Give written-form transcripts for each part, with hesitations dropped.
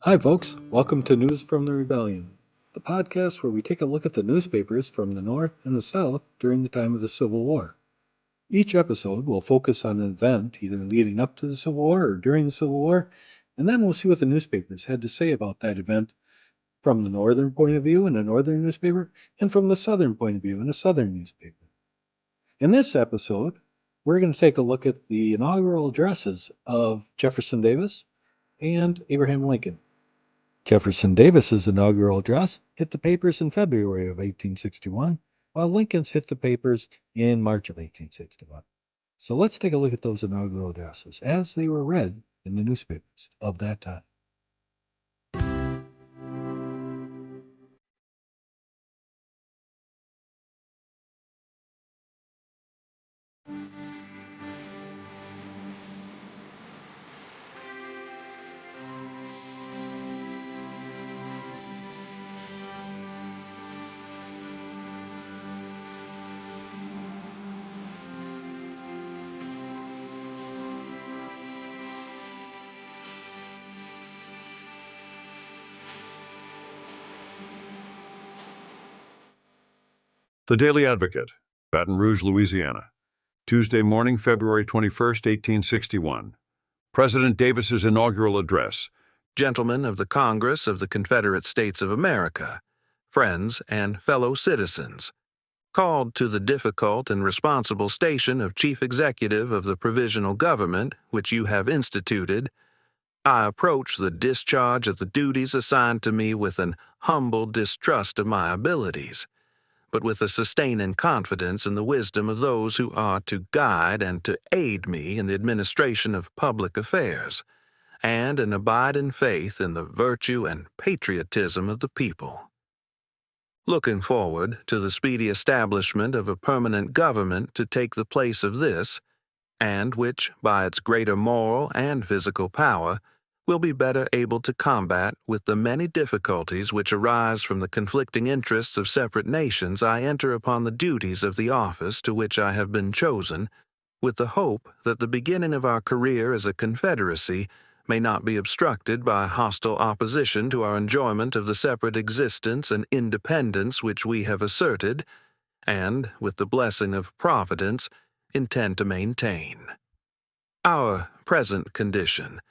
Hi, folks. Welcome to News from the Rebellion, the podcast where we take a look at the newspapers from the North and the South during the time of the Civil War. Each episode will focus on an event either leading up to the Civil War or during the Civil War, and then we'll see what the newspapers had to say about that event from the Northern point of view in a Northern newspaper and from the Southern point of view in a Southern newspaper. In this episode, we're going to take a look at the inaugural addresses of Jefferson Davis and Abraham Lincoln. Jefferson Davis's inaugural address hit the papers in February of 1861, while Lincoln's hit the papers in March of 1861. So let's take a look at those inaugural addresses as they were read in the newspapers of that time. The Daily Advocate, Baton Rouge, Louisiana. Tuesday morning, February 21st, 1861. President Davis's inaugural address. Gentlemen of the Congress of the Confederate States of America, friends and fellow citizens, called to the difficult and responsible station of Chief Executive of the Provisional Government which you have instituted, I approach the discharge of the duties assigned to me with an humble distrust of my abilities, but with a sustaining confidence in the wisdom of those who are to guide and to aid me in the administration of public affairs, and an abiding faith in the virtue and patriotism of the people. Looking forward to the speedy establishment of a permanent government to take the place of this, and which, by its greater moral and physical power, will be better able to combat with the many difficulties which arise from the conflicting interests of separate nations, I enter upon the duties of the office to which I have been chosen, with the hope that the beginning of our career as a confederacy may not be obstructed by hostile opposition to our enjoyment of the separate existence and independence which we have asserted, and, with the blessing of Providence, intend to maintain. Our present condition,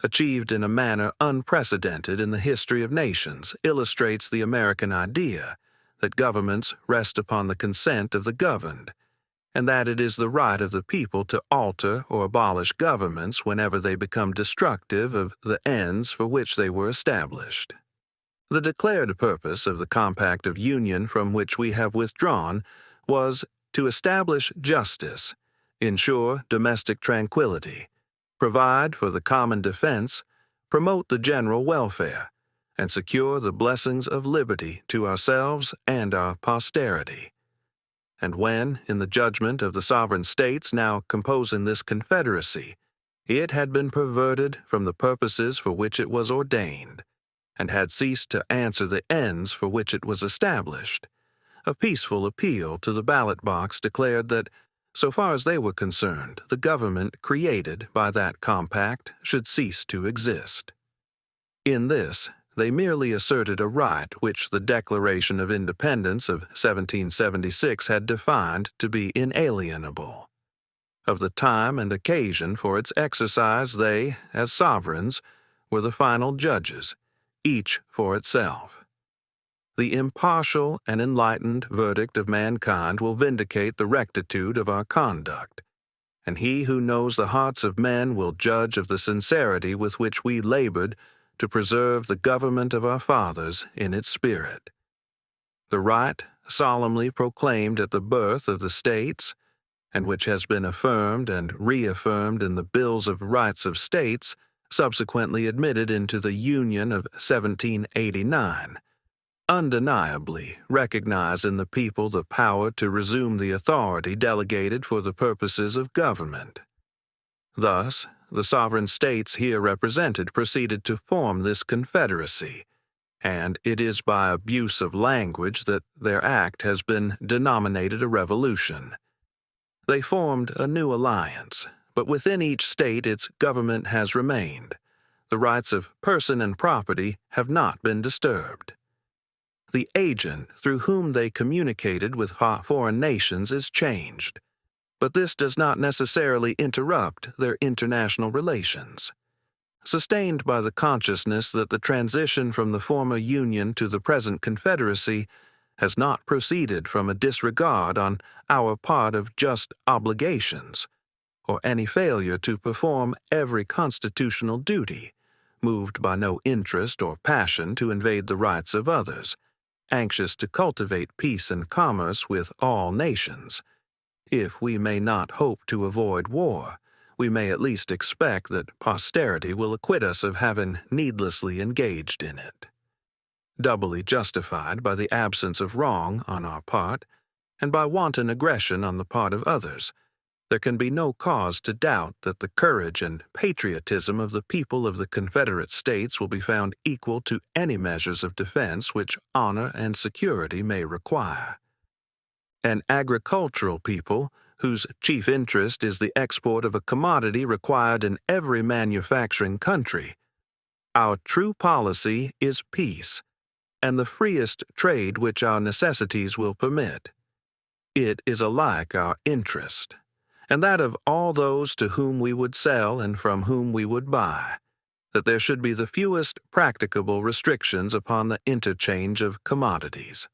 achieved in a manner unprecedented in the history of nations, illustrates the American idea that governments rest upon the consent of the governed, and that it is the right of the people to alter or abolish governments whenever they become destructive of the ends for which they were established. The declared purpose of the compact of union from which we have withdrawn was to establish justice, ensure domestic tranquility, provide for the common defense, promote the general welfare, and secure the blessings of liberty to ourselves and our posterity. And when, in the judgment of the sovereign states now composing this confederacy, it had been perverted from the purposes for which it was ordained, and had ceased to answer the ends for which it was established, a peaceful appeal to the ballot box declared that, so far as they were concerned, the government created by that compact should cease to exist. In this, they merely asserted a right which the Declaration of Independence of 1776 had defined to be inalienable. Of the time and occasion for its exercise they, as sovereigns, were the final judges, each for itself. The impartial and enlightened verdict of mankind will vindicate the rectitude of our conduct, and he who knows the hearts of men will judge of the sincerity with which we labored to preserve the government of our fathers in its spirit. The right solemnly proclaimed at the birth of the states, and which has been affirmed and reaffirmed in the Bills of Rights of States, subsequently admitted into the Union of 1789, undeniably recognize in the people the power to resume the authority delegated for the purposes of government. Thus, the sovereign states here represented proceeded to form this confederacy, and it is by abuse of language that their act has been denominated a revolution. They formed a new alliance, but within each state its government has remained. The the rights of person and property have not been disturbed. The agent through whom they communicated with foreign nations is changed, but this does not necessarily interrupt their international relations. Sustained by the consciousness that the transition from the former Union to the present Confederacy has not proceeded from a disregard on our part of just obligations, or any failure to perform every constitutional duty, moved by no interest or passion to invade the rights of others, anxious to cultivate peace and commerce with all nations. If we may not hope to avoid war, we may at least expect that posterity will acquit us of having needlessly engaged in it. Doubly justified by the absence of wrong on our part, and by wanton aggression on the part of others, there can be no cause to doubt that the courage and patriotism of the people of the Confederate States will be found equal to any measures of defense which honor and security may require. An agricultural people, whose chief interest is the export of a commodity required in every manufacturing country, our true policy is peace, and the freest trade which our necessities will permit. It is alike our interest, and that of all those to whom we would sell and from whom we would buy, that there should be the fewest practicable restrictions upon the interchange of commodities.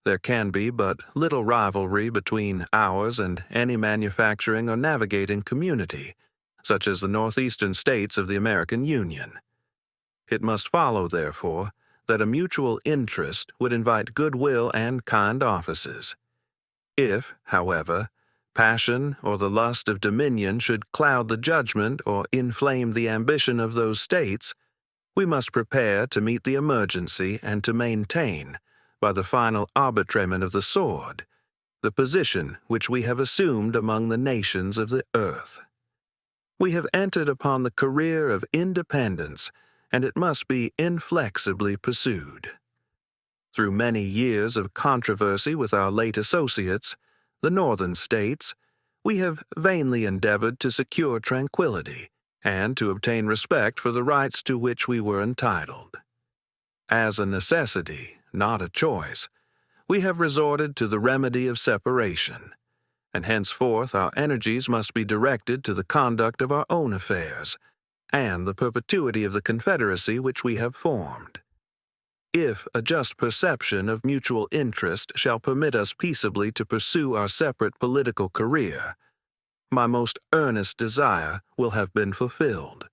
There can be but little rivalry between ours and any manufacturing or navigating community, such as the northeastern states of the American Union. It must follow, therefore, that a mutual interest would invite goodwill and kind offices. If, however, passion or the lust of dominion should cloud the judgment or inflame the ambition of those states, we must prepare to meet the emergency and to maintain, by the final arbitrament of the sword, the position which we have assumed among the nations of the earth. We have entered upon the career of independence, and it must be inflexibly pursued. Through many years of controversy with our late associates, the Northern states, we have vainly endeavored to secure tranquility and to obtain respect for the rights to which we were entitled. As a necessity, not a choice, we have resorted to the remedy of separation, and henceforth our energies must be directed to the conduct of our own affairs, and the perpetuity of the Confederacy which we have formed. If a just perception of mutual interest shall permit us peaceably to pursue our separate political career, my most earnest desire will have been fulfilled.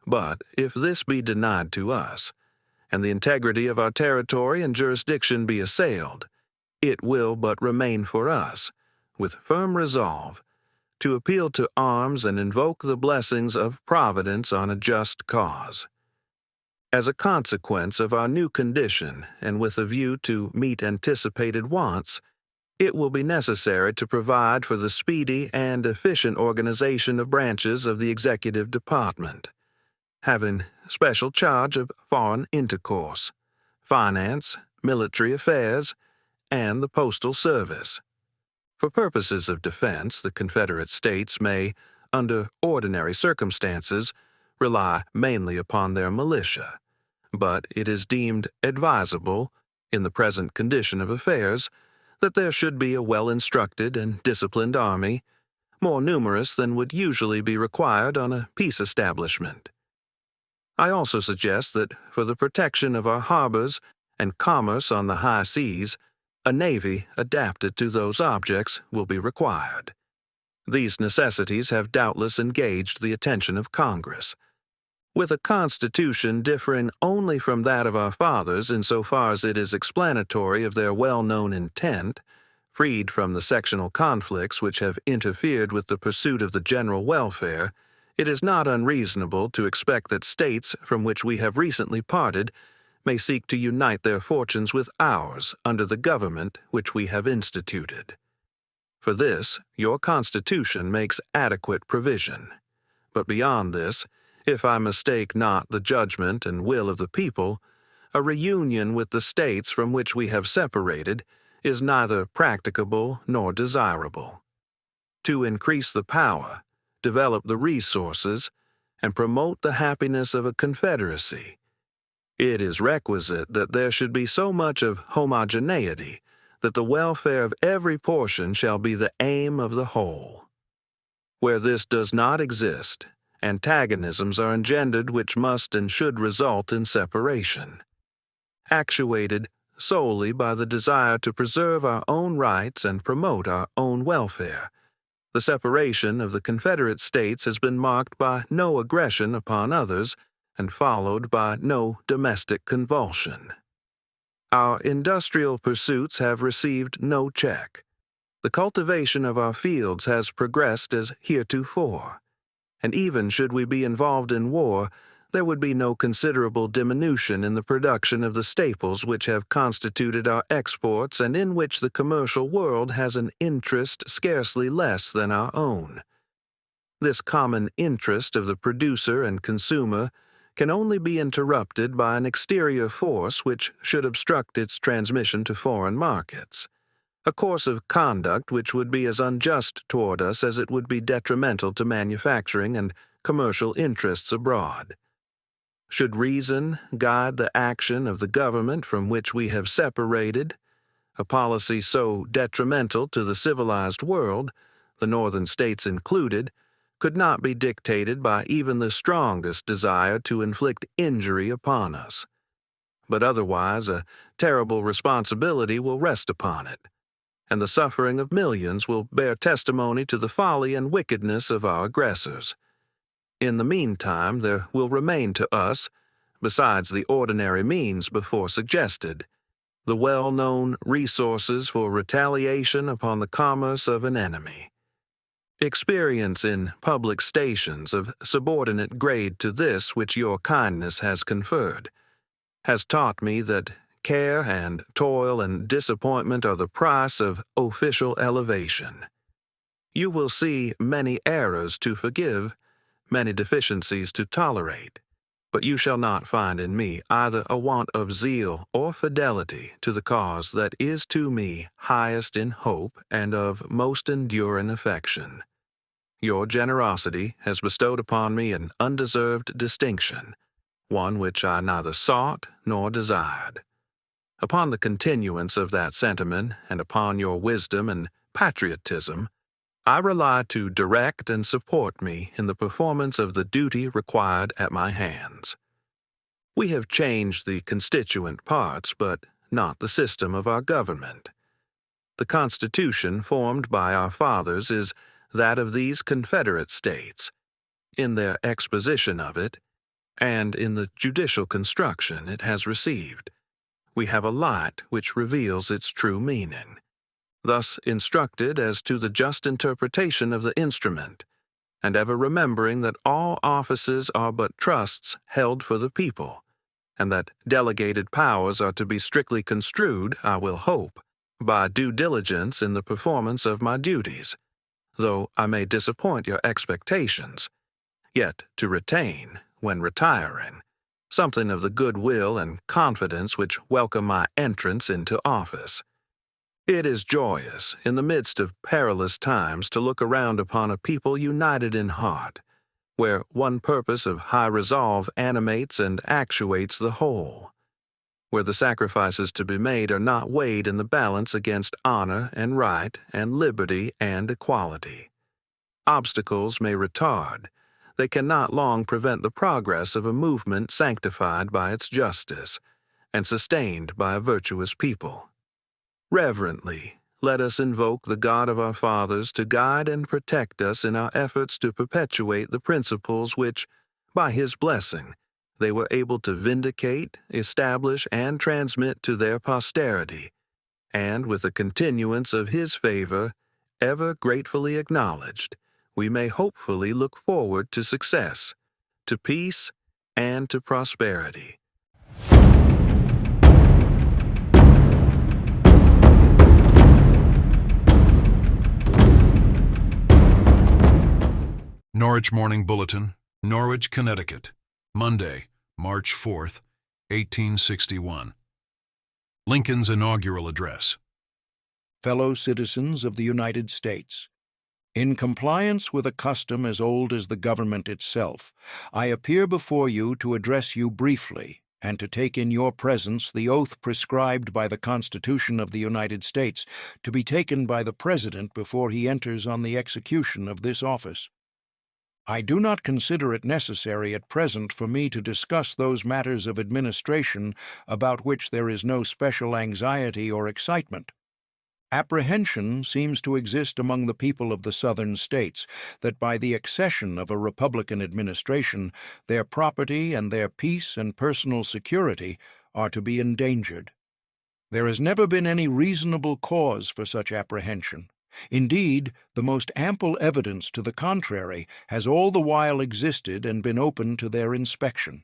But if this be denied to us, and the integrity of our territory and jurisdiction be assailed, it will but remain for us, with firm resolve, to appeal to arms and invoke the blessings of Providence on a just cause. As a consequence of our new condition, and with a view to meet anticipated wants, it will be necessary to provide for the speedy and efficient organization of branches of the executive department, having special charge of foreign intercourse, finance, military affairs, and the postal service. For purposes of defense, the Confederate States may, under ordinary circumstances, rely mainly upon their militia, but it is deemed advisable, in the present condition of affairs, that there should be a well-instructed and disciplined army, more numerous than would usually be required on a peace establishment. I also suggest that for the protection of our harbors and commerce on the high seas, a navy adapted to those objects will be required. These necessities have doubtless engaged the attention of Congress. With a constitution differing only from that of our fathers insofar as it is explanatory of their well-known intent, freed from the sectional conflicts which have interfered with the pursuit of the general welfare, it is not unreasonable to expect that states from which we have recently parted may seek to unite their fortunes with ours under the government which we have instituted. For this, your Constitution makes adequate provision. But beyond this, if I mistake not the judgment and will of the people, a reunion with the states from which we have separated is neither practicable nor desirable. To increase the power, develop the resources, and promote the happiness of a confederacy, it is requisite that there should be so much of homogeneity that the welfare of every portion shall be the aim of the whole. Where this does not exist, antagonisms are engendered which must and should result in separation. Actuated solely by the desire to preserve our own rights and promote our own welfare, the separation of the Confederate States has been marked by no aggression upon others and followed by no domestic convulsion. Our industrial pursuits have received no check. The cultivation of our fields has progressed as heretofore, and even should we be involved in war, there would be no considerable diminution in the production of the staples which have constituted our exports and in which the commercial world has an interest scarcely less than our own. This common interest of the producer and consumer can only be interrupted by an exterior force which should obstruct its transmission to foreign markets, a course of conduct which would be as unjust toward us as it would be detrimental to manufacturing and commercial interests abroad. Should reason guide the action of the government from which we have separated, a policy so detrimental to the civilized world, the Northern states included, could not be dictated by even the strongest desire to inflict injury upon us. But otherwise a terrible responsibility will rest upon it, and the suffering of millions will bear testimony to the folly and wickedness of our aggressors. In the meantime, there will remain to us, besides the ordinary means before suggested, the well-known resources for retaliation upon the commerce of an enemy. Experience in public stations of subordinate grade to this which your kindness has conferred has taught me that care and toil and disappointment are the price of official elevation. You will see many errors to forgive, many deficiencies to tolerate, but you shall not find in me either a want of zeal or fidelity to the cause that is to me highest in hope and of most enduring affection. Your generosity has bestowed upon me an undeserved distinction, one which I neither sought nor desired. Upon the continuance of that sentiment and upon your wisdom and patriotism, I rely to direct and support me in the performance of the duty required at my hands. We have changed the constituent parts, but not the system of our government. The Constitution formed by our fathers is that of these Confederate States. In their exposition of it, and in the judicial construction it has received, we have a light which reveals its true meaning. Thus instructed as to the just interpretation of the instrument, and ever remembering that all offices are but trusts held for the people, and that delegated powers are to be strictly construed, I will hope, by due diligence in the performance of my duties, though I may disappoint your expectations, yet to retain, when retiring, something of the good will and confidence which welcome my entrance into office. It is joyous, in the midst of perilous times, to look around upon a people united in heart, where one purpose of high resolve animates and actuates the whole, where the sacrifices to be made are not weighed in the balance against honor and right and liberty and equality. Obstacles may retard, they cannot long prevent the progress of a movement sanctified by its justice and sustained by a virtuous people. Reverently, let us invoke the God of our fathers to guide and protect us in our efforts to perpetuate the principles which, by His blessing, they were able to vindicate, establish, and transmit to their posterity, and with the continuance of His favor, ever gratefully acknowledged, we may hopefully look forward to success, to peace, and to prosperity. Norwich Morning Bulletin, Norwich, Connecticut, Monday, March 4th, 1861. Lincoln's inaugural address. Fellow citizens of the United States, In compliance with a custom as old as the government itself, I appear before you to address you briefly and to take in your presence the oath prescribed by the Constitution of the United States to be taken by the President before he enters on the execution of this office. I do not consider it necessary at present for me to discuss those matters of administration about which there is no special anxiety or excitement. Apprehension seems to exist among the people of the Southern states that by the accession of a Republican administration, their property and their peace and personal security are to be endangered. There has never been any reasonable cause for such apprehension. Indeed, the most ample evidence to the contrary has all the while existed and been open to their inspection.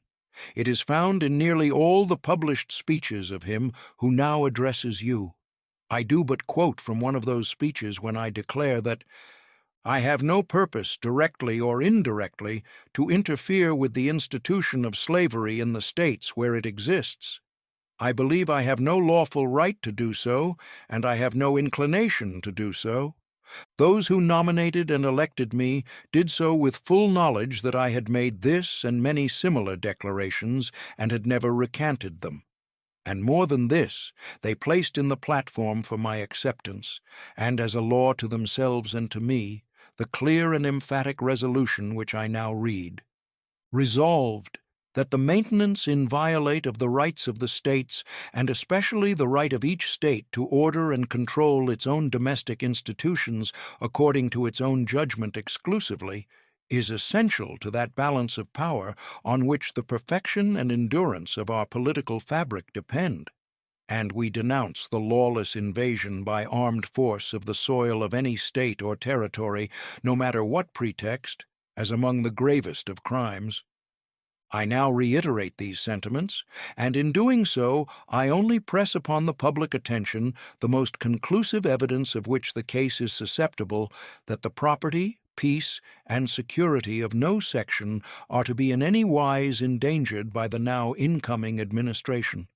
It is found in nearly all the published speeches of him who now addresses you. I do but quote from one of those speeches when I declare that I have no purpose, directly or indirectly, to interfere with the institution of slavery in the states where it exists. I believe I have no lawful right to do so, and I have no inclination to do so. Those who nominated and elected me did so with full knowledge that I had made this and many similar declarations and had never recanted them. And more than this, they placed in the platform for my acceptance, and as a law to themselves and to me, the clear and emphatic resolution which I now read. Resolved, that the maintenance inviolate of the rights of the states, and especially the right of each state to order and control its own domestic institutions according to its own judgment exclusively, is essential to that balance of power on which the perfection and endurance of our political fabric depend, and we denounce the lawless invasion by armed force of the soil of any state or territory, no matter what pretext, as among the gravest of crimes. I now reiterate these sentiments, and in doing so I only press upon the public attention the most conclusive evidence of which the case is susceptible, that the property, peace, and security of no section are to be in any wise endangered by the now incoming administration.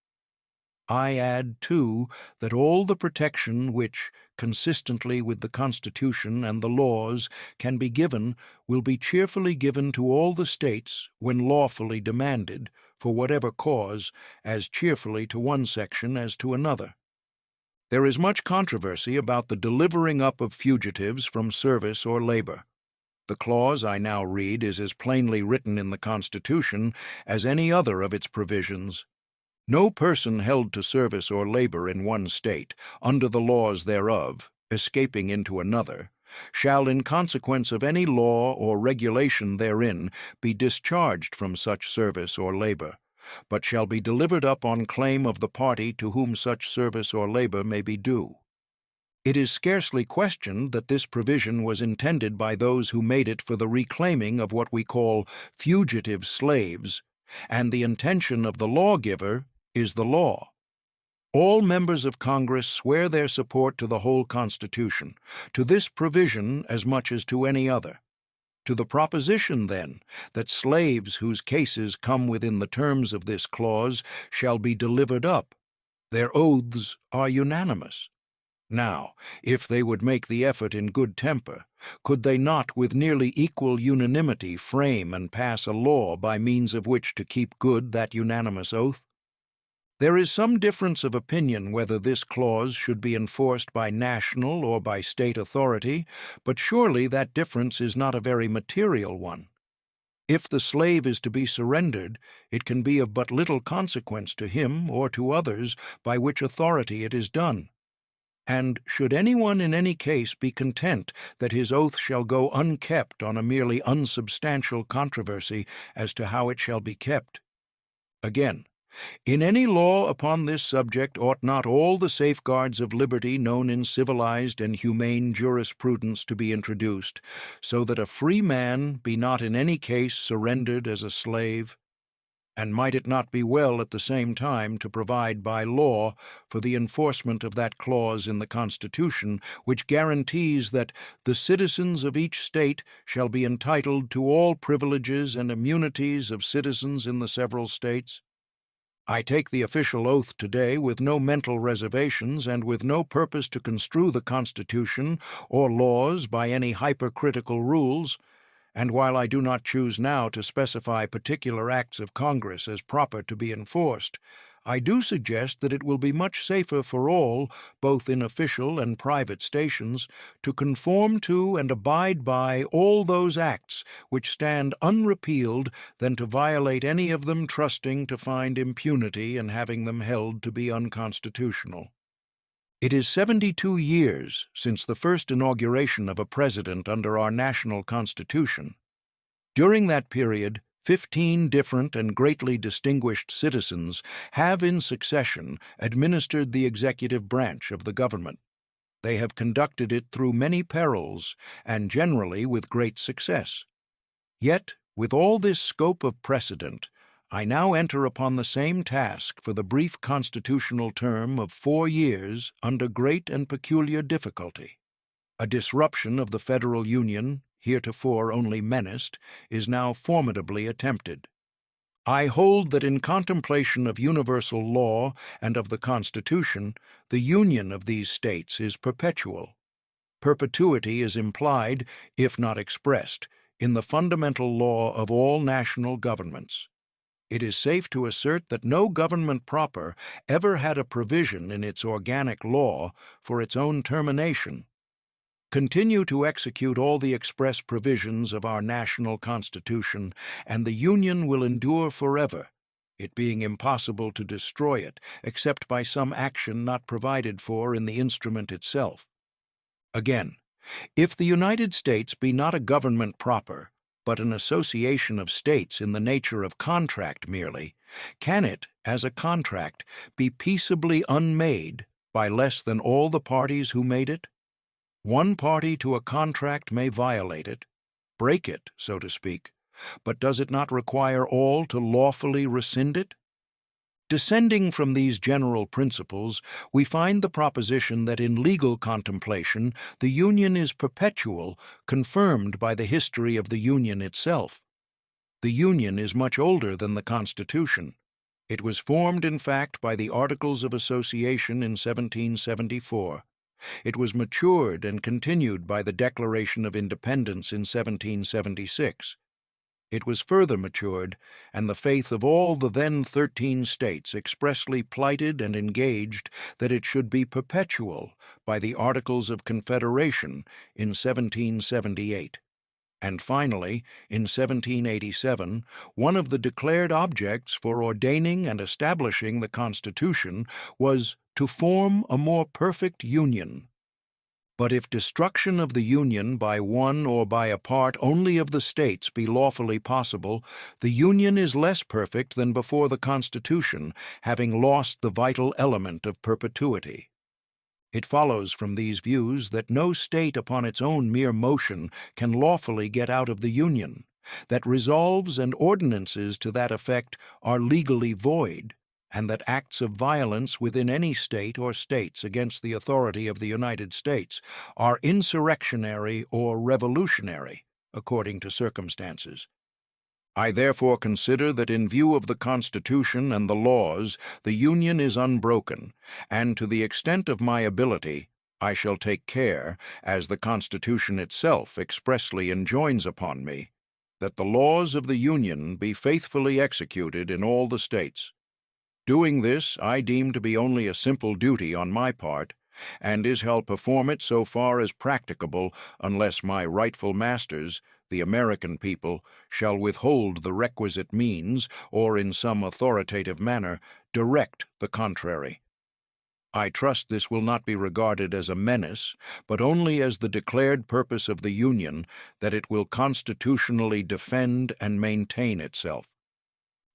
I add, too, that all the protection which, consistently with the Constitution and the laws, can be given will be cheerfully given to all the states when lawfully demanded, for whatever cause, as cheerfully to one section as to another. There is much controversy about the delivering up of fugitives from service or labor. The clause I now read is as plainly written in the Constitution as any other of its provisions. No person held to service or labor in one state, under the laws thereof, escaping into another, shall in consequence of any law or regulation therein be discharged from such service or labor, but shall be delivered up on claim of the party to whom such service or labor may be due. It is scarcely questioned that this provision was intended by those who made it for the reclaiming of what we call fugitive slaves, and the intention of the lawgiver is the law. All members of Congress swear their support to the whole Constitution, to this provision as much as to any other. To the proposition, then, that slaves whose cases come within the terms of this clause shall be delivered up, their oaths are unanimous. Now, if they would make the effort in good temper, could they not with nearly equal unanimity frame and pass a law by means of which to keep good that unanimous oath? There is some difference of opinion whether this clause should be enforced by national or by state authority, but surely that difference is not a very material one. If the slave is to be surrendered, it can be of but little consequence to him or to others by which authority it is done. And should anyone in any case be content that his oath shall go unkept on a merely unsubstantial controversy as to how it shall be kept? Again, in any law upon this subject ought not all the safeguards of liberty known in civilized and humane jurisprudence to be introduced, so that a free man be not in any case surrendered as a slave? And might it not be well at the same time to provide by law for the enforcement of that clause in the Constitution which guarantees that the citizens of each state shall be entitled to all privileges and immunities of citizens in the several states? I take the official oath today with no mental reservations and with no purpose to construe the Constitution or laws by any hypercritical rules, and while I do not choose now to specify particular acts of Congress as proper to be enforced, I do suggest that it will be much safer for all, both in official and private stations, to conform to and abide by all those acts which stand unrepealed than to violate any of them, trusting to find impunity and having them held to be unconstitutional. It is 72 years since the first inauguration of a president under our national Constitution. During that period, 15 different and greatly distinguished citizens have in succession administered the executive branch of the government. They have conducted it through many perils and generally with great success. Yet, with all this scope of precedent, I now enter upon the same task for the brief constitutional term of 4 years under great and peculiar difficulty. A disruption of the federal union, heretofore only menaced, is now formidably attempted. I hold that in contemplation of universal law and of the Constitution, the union of these states is perpetual. Perpetuity is implied, if not expressed, in the fundamental law of all national governments. It is safe to assert that no government proper ever had a provision in its organic law for its own termination. Continue to execute all the express provisions of our national Constitution, and the Union will endure forever, it being impossible to destroy it except by some action not provided for in the instrument itself. Again, if the United States be not a government proper, but an association of states in the nature of contract merely, can it, as a contract, be peaceably unmade by less than all the parties who made it? One party to a contract may violate it, break it, so to speak, but does it not require all to lawfully rescind it? Descending from these general principles, we find the proposition that in legal contemplation the Union is perpetual, confirmed by the history of the Union itself. The Union is much older than the Constitution. It was formed, in fact, by the Articles of Association in 1774. It was matured and continued by the Declaration of Independence in 1776. It was further matured, and the faith of all the then 13 states expressly plighted and engaged that it should be perpetual by the Articles of Confederation in 1778. And finally, in 1787, one of the declared objects for ordaining and establishing the Constitution was to form a more perfect union. But if destruction of the Union by one or by a part only of the states be lawfully possible, the Union is less perfect than before the Constitution, having lost the vital element of perpetuity. It follows from these views that no state upon its own mere motion can lawfully get out of the Union, that resolves and ordinances to that effect are legally void, and that acts of violence within any state or states against the authority of the United States are insurrectionary or revolutionary, according to circumstances. I therefore consider that in view of the Constitution and the laws, the Union is unbroken, and to the extent of my ability, I shall take care, as the Constitution itself expressly enjoins upon me, that the laws of the Union be faithfully executed in all the states. Doing this I deem to be only a simple duty on my part, and shall perform it so far as practicable unless my rightful masters, the American people, shall withhold the requisite means, or in some authoritative manner direct the contrary. I trust this will not be regarded as a menace, but only as the declared purpose of the Union that it will constitutionally defend and maintain itself.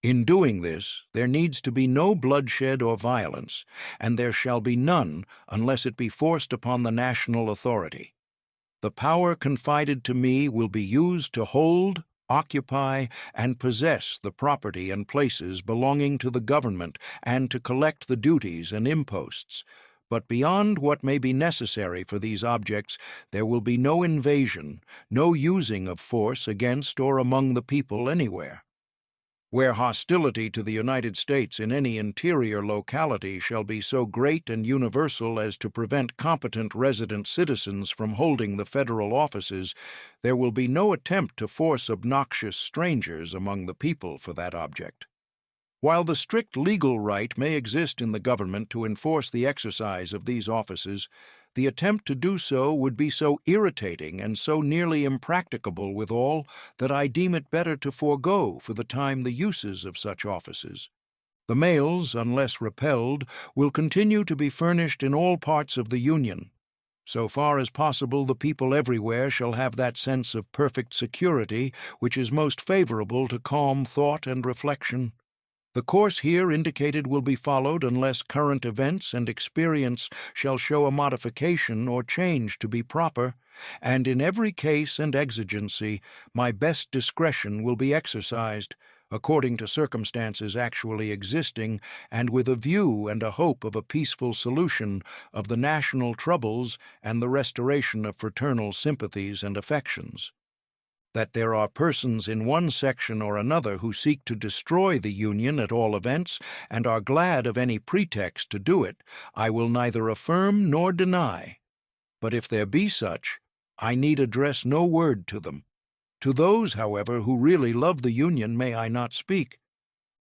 In doing this, there needs to be no bloodshed or violence, and there shall be none unless it be forced upon the national authority. The power confided to me will be used to hold, occupy, and possess the property and places belonging to the government and to collect the duties and imposts. But beyond what may be necessary for these objects, there will be no invasion, no using of force against or among the people anywhere. where hostility to the United States in any interior locality shall be so great and universal as to prevent competent resident citizens from holding the federal offices, there will be no attempt to force obnoxious strangers among the people for that object. While the strict legal right may exist in the government to enforce the exercise of these offices, the attempt to do so would be so irritating and so nearly impracticable withal that I deem it better to forego for the time the uses of such offices. The males, unless repelled, will continue to be furnished in all parts of the Union. So far as possible, the people everywhere shall have that sense of perfect security which is most favorable to calm thought and reflection. The course here indicated will be followed unless current events and experience shall show a modification or change to be proper, and in every case and exigency my best discretion will be exercised, according to circumstances actually existing, and with a view and a hope of a peaceful solution of the national troubles and the restoration of fraternal sympathies and affections. That there are persons in one section or another who seek to destroy the Union at all events, and are glad of any pretext to do it, I will neither affirm nor deny. But if there be such, I need address no word to them. To those, however, who really love the Union may I not speak.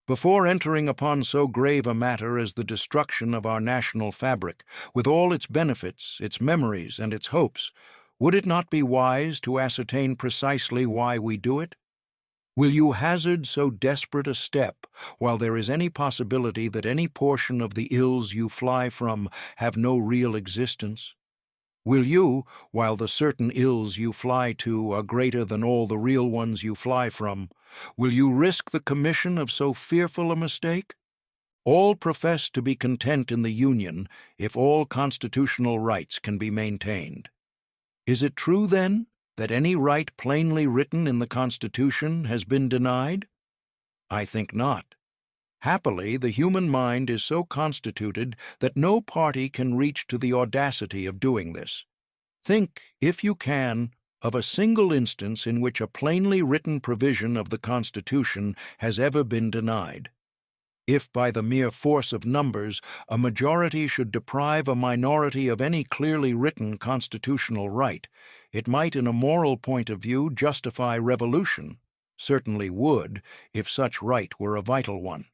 Before entering upon so grave a matter as the destruction of our national fabric, with all its benefits, its memories, and its hopes, would it not be wise to ascertain precisely why we do it? Will you hazard so desperate a step while there is any possibility that any portion of the ills you fly from have no real existence? Will you, while the certain ills you fly to are greater than all the real ones you fly from, will you risk the commission of so fearful a mistake? All profess to be content in the Union if all constitutional rights can be maintained. Is it true, then, that any right plainly written in the Constitution has been denied? I think not. Happily, the human mind is so constituted that no party can reach to the audacity of doing this. Think, if you can, of a single instance in which a plainly written provision of the Constitution has ever been denied. If by the mere force of numbers a majority should deprive a minority of any clearly written constitutional right, it might in a moral point of view justify revolution, certainly would, if such right were a vital one.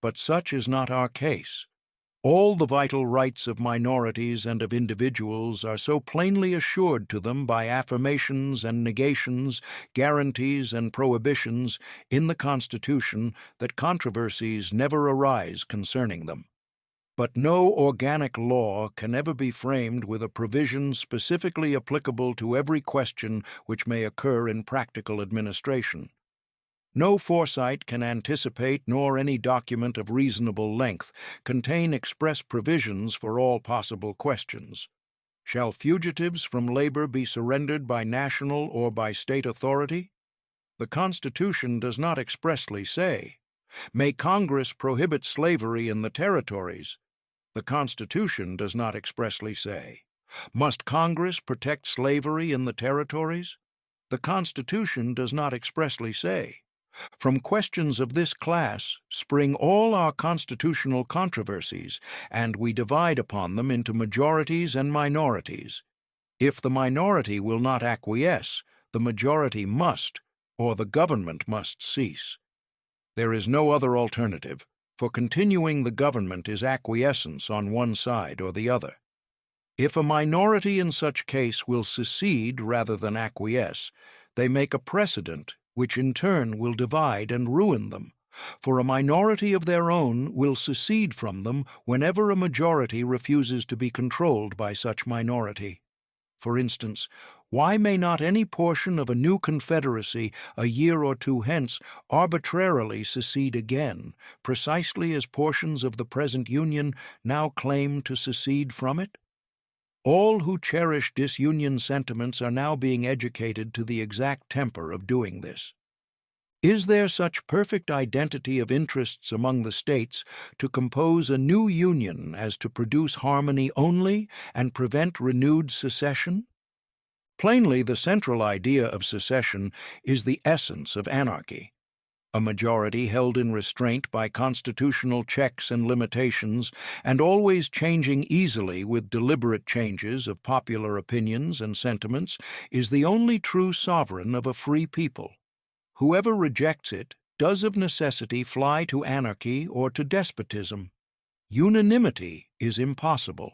But such is not our case. All the vital rights of minorities and of individuals are so plainly assured to them by affirmations and negations, guarantees and prohibitions in the Constitution that controversies never arise concerning them. But no organic law can ever be framed with a provision specifically applicable to every question which may occur in practical administration. No foresight can anticipate, nor any document of reasonable length contain express provisions for all possible questions. Shall fugitives from labor be surrendered by national or by state authority? The Constitution does not expressly say. May Congress prohibit slavery in the territories? The Constitution does not expressly say. Must Congress protect slavery in the territories? The Constitution does not expressly say. From questions of this class spring all our constitutional controversies, and we divide upon them into majorities and minorities. If the minority will not acquiesce, the majority must, or the government must cease. There is no other alternative, for continuing the government is acquiescence on one side or the other. If a minority in such case will secede rather than acquiesce, they make a precedent which in turn will divide and ruin them, for a minority of their own will secede from them whenever a majority refuses to be controlled by such minority. For instance, why may not any portion of a new confederacy a year or two hence arbitrarily secede again, precisely as portions of the present Union now claim to secede from it? All who cherish disunion sentiments are now being educated to the exact temper of doing this. Is there such perfect identity of interests among the states to compose a new union as to produce harmony only and prevent renewed secession? Plainly, the central idea of secession is the essence of anarchy. A majority held in restraint by constitutional checks and limitations, and always changing easily with deliberate changes of popular opinions and sentiments, is the only true sovereign of a free people. Whoever rejects it does of necessity fly to anarchy or to despotism. Unanimity is impossible.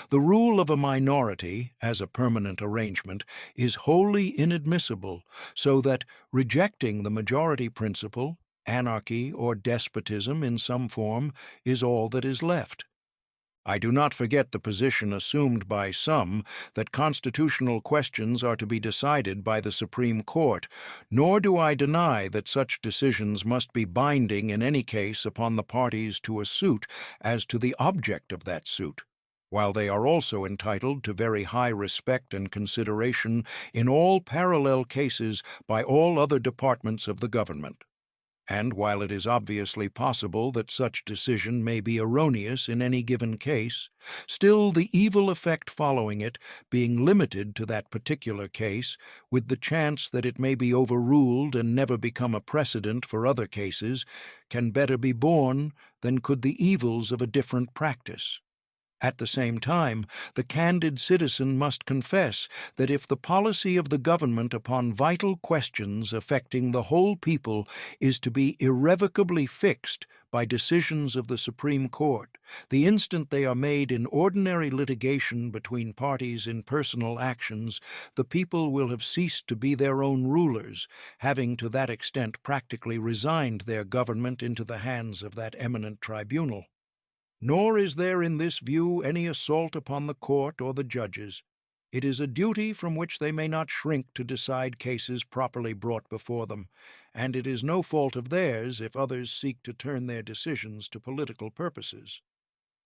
The rule of a minority, as a permanent arrangement, is wholly inadmissible, so that, rejecting the majority principle, anarchy or despotism in some form is all that is left. I do not forget the position assumed by some that constitutional questions are to be decided by the Supreme Court, nor do I deny that such decisions must be binding in any case upon the parties to a suit as to the object of that suit, while they are also entitled to very high respect and consideration in all parallel cases by all other departments of the government. And while it is obviously possible that such decision may be erroneous in any given case, still the evil effect following it, being limited to that particular case, with the chance that it may be overruled and never become a precedent for other cases, can better be borne than could the evils of a different practice. At the same time, the candid citizen must confess that if the policy of the government upon vital questions affecting the whole people is to be irrevocably fixed by decisions of the Supreme Court, the instant they are made in ordinary litigation between parties in personal actions, the people will have ceased to be their own rulers, having to that extent practically resigned their government into the hands of that eminent tribunal. Nor is there in this view any assault upon the court or the judges. It is a duty from which they may not shrink to decide cases properly brought before them, and it is no fault of theirs if others seek to turn their decisions to political purposes.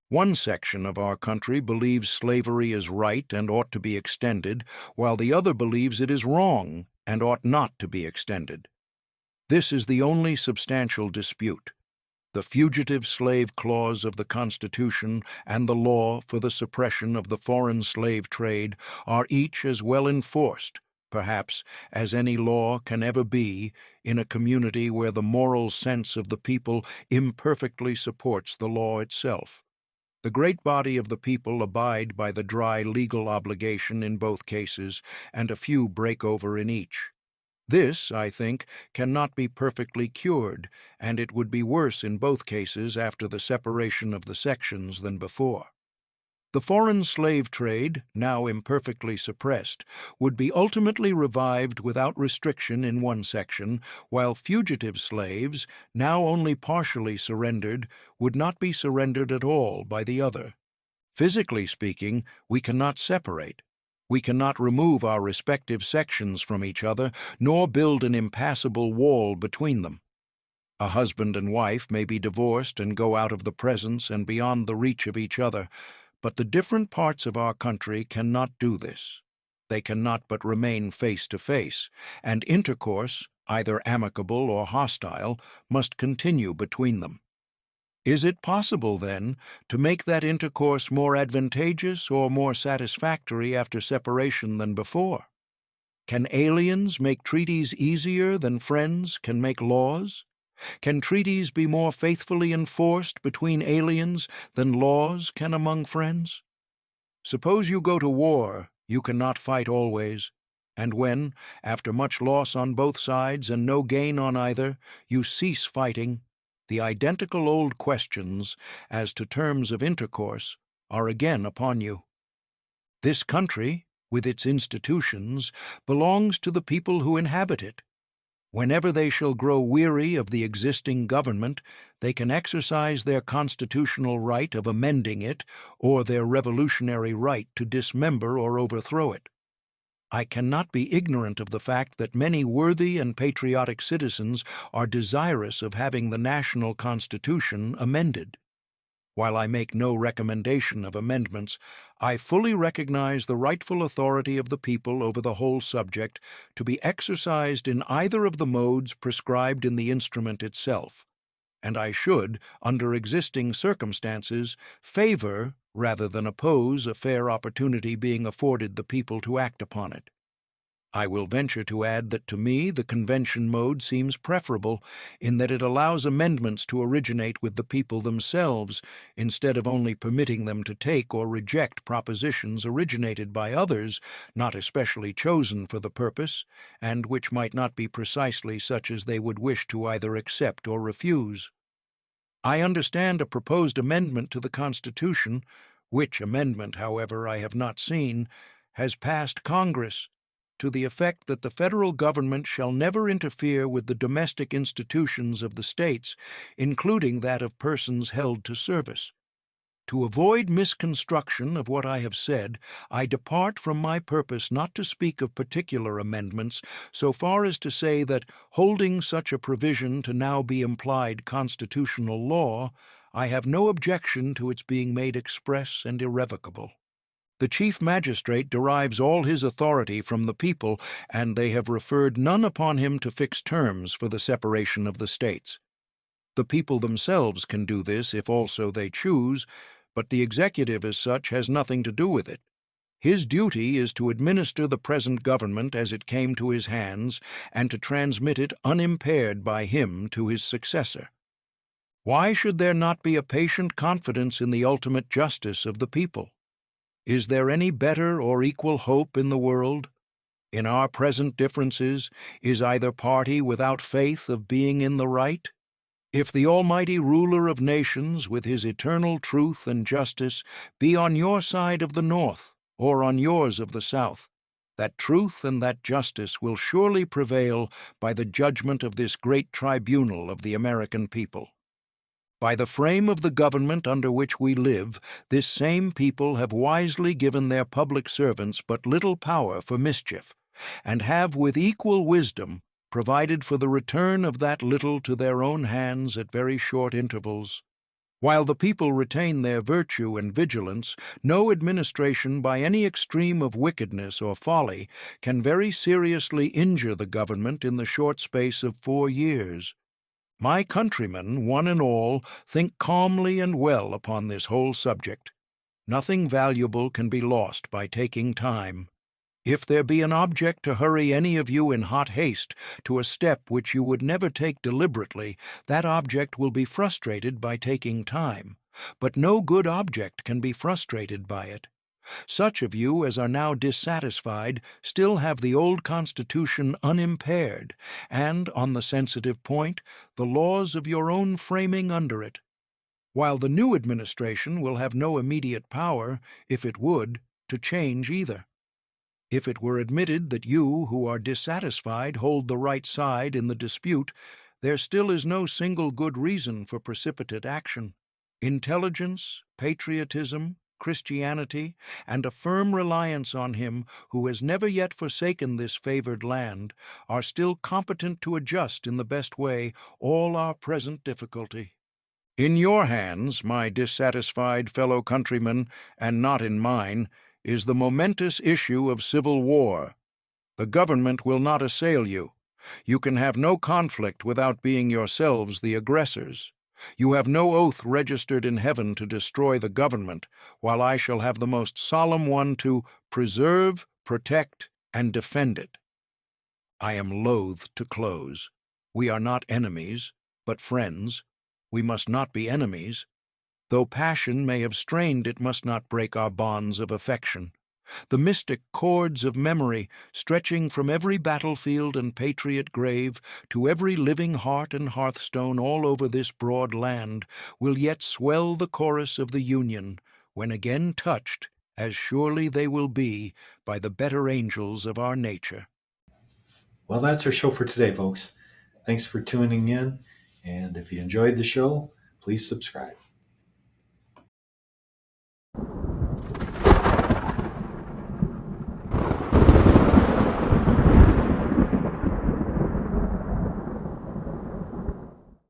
One section of our country believes slavery is right and ought to be extended, while the other believes it is wrong and ought not to be extended. This is the only substantial dispute. The fugitive slave clause of the Constitution and the law for the suppression of the foreign slave trade are each as well enforced, perhaps, as any law can ever be in a community where the moral sense of the people imperfectly supports the law itself. The great body of the people abide by the dry legal obligation in both cases, and a few break over in each. This, I think, cannot be perfectly cured, and it would be worse in both cases after the separation of the sections than before. The foreign slave trade, now imperfectly suppressed, would be ultimately revived without restriction in one section, while fugitive slaves, now only partially surrendered, would not be surrendered at all by the other. Physically speaking, we cannot separate. We cannot remove our respective sections from each other, nor build an impassable wall between them. A husband and wife may be divorced and go out of the presence and beyond the reach of each other, but the different parts of our country cannot do this. They cannot but remain face to face, and intercourse, either amicable or hostile, must continue between them. Is it possible, then, to make that intercourse more advantageous or more satisfactory after separation than before? Can aliens make treaties easier than friends can make laws? Can treaties be more faithfully enforced between aliens than laws can among friends? Suppose you go to war, you cannot fight always, and when, after much loss on both sides and no gain on either, you cease fighting, the identical old questions as to terms of intercourse are again upon you. This country, with its institutions, belongs to the people who inhabit it. Whenever they shall grow weary of the existing government, they can exercise their constitutional right of amending it or their revolutionary right to dismember or overthrow it. I cannot be ignorant of the fact that many worthy and patriotic citizens are desirous of having the national constitution amended. While I make no recommendation of amendments, I fully recognize the rightful authority of the people over the whole subject to be exercised in either of the modes prescribed in the instrument itself, and I should, under existing circumstances, favor rather than oppose a fair opportunity being afforded the people to act upon it. I will venture to add that to me the convention mode seems preferable in that it allows amendments to originate with the people themselves instead of only permitting them to take or reject propositions originated by others not especially chosen for the purpose, and which might not be precisely such as they would wish to either accept or refuse. I understand a proposed amendment to the Constitution, which amendment, however, I have not seen, has passed Congress, to the effect that the federal government shall never interfere with the domestic institutions of the states, including that of persons held to service. To avoid misconstruction of what I have said, I depart from my purpose not to speak of particular amendments so far as to say that, holding such a provision to now be implied constitutional law, I have no objection to its being made express and irrevocable. The Chief Magistrate derives all his authority from the people, and they have referred none upon him to fix terms for the separation of the states. The people themselves can do this if also they choose, but the executive as such has nothing to do with it. His duty is to administer the present government as it came to his hands and to transmit it unimpaired by him to his successor. Why should there not be a patient confidence in the ultimate justice of the people? Is there any better or equal hope in the world? In our present differences, is either party without faith of being in the right? If the Almighty Ruler of nations, with his eternal truth and justice, be on your side of the north, or on yours of the south, that truth and that justice will surely prevail by the judgment of this great tribunal of the American people. By the frame of the government under which we live, this same people have wisely given their public servants but little power for mischief, and have with equal wisdom provided for the return of that little to their own hands at very short intervals. While the people retain their virtue and vigilance, no administration by any extreme of wickedness or folly can very seriously injure the government in the short space of 4 years. My countrymen, one and all, think calmly and well upon this whole subject. Nothing valuable can be lost by taking time. If there be an object to hurry any of you in hot haste to a step which you would never take deliberately, that object will be frustrated by taking time. But no good object can be frustrated by it. Such of you as are now dissatisfied still have the old Constitution unimpaired, and, on the sensitive point, the laws of your own framing under it, while the new administration will have no immediate power, if it would, to change either. If it were admitted that you, who are dissatisfied, hold the right side in the dispute, there still is no single good reason for precipitate action. Intelligence, patriotism, Christianity, and a firm reliance on Him who has never yet forsaken this favored land are still competent to adjust in the best way all our present difficulty. In your hands, my dissatisfied fellow countrymen, and not in mine, is the momentous issue of civil war. The government will not assail you. You can have no conflict without being yourselves the aggressors. You have no oath registered in heaven to destroy the government, while I shall have the most solemn one to preserve, protect, and defend it. I am loath to close. We are not enemies, but friends. We must not be enemies. Though passion may have strained, it must not break our bonds of affection. The mystic cords of memory, stretching from every battlefield and patriot grave to every living heart and hearthstone all over this broad land, will yet swell the chorus of the Union, when again touched, as surely they will be, by the better angels of our nature. Well, that's our show for today, folks. Thanks for tuning in, and if you enjoyed the show, please subscribe.